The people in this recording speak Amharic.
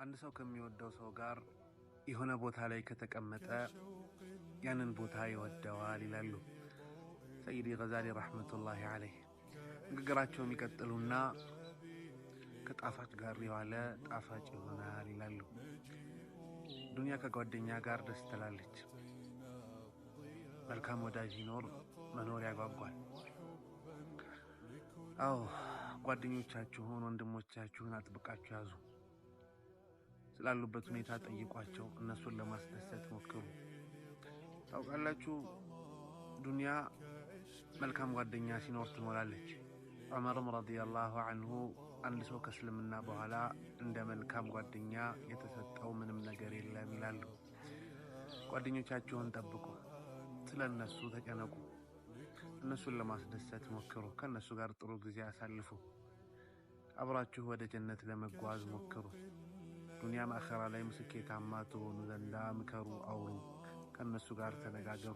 አንድ ሰው ከሚወደው ሰው ጋር የሆነ ቦታ ላይ ከተቀመጠ ያንን ቦታ ይወደዋል ይላሉ ሰይዲ ገዛሊ ረህመቱላሂ ዐለይህ። ንግግራቸው የሚቀጥሉና ከጣፋጭ ጋር የዋለ ጣፋጭ ይሆናል ይላሉ። ዱንያ ከጓደኛ ጋር ደስ ትላለች። መልካም ወዳጅ ሲኖር መኖር ያጓጓል። አዎ ጓደኞቻችሁን ወንድሞቻችሁን አጥብቃችሁ ያዙ። ስላሉበት ሁኔታ ጠይቋቸው፣ እነሱን ለማስደሰት ሞክሩ። ታውቃላችሁ ዱንያ መልካም ጓደኛ ሲኖር ትሞላለች። ዑመርም ረዲየላሁ ዐንሁ አንድ ሰው ከእስልምና በኋላ እንደ መልካም ጓደኛ የተሰጠው ምንም ነገር የለም ይላሉ። ጓደኞቻችሁን ጠብቁ፣ ስለ እነሱ ተጨነቁ፣ እነሱን ለማስደሰት ሞክሩ፣ ከእነሱ ጋር ጥሩ ጊዜ አሳልፉ፣ አብራችሁ ወደ ጀነት ለመጓዝ ሞክሩ። ዱንያም አኺራ ላይም ስኬታማ ትሆኑ ዘንዳ ምከሩ፣ አውሩ፣ ከእነሱ ጋር ተነጋገሩ።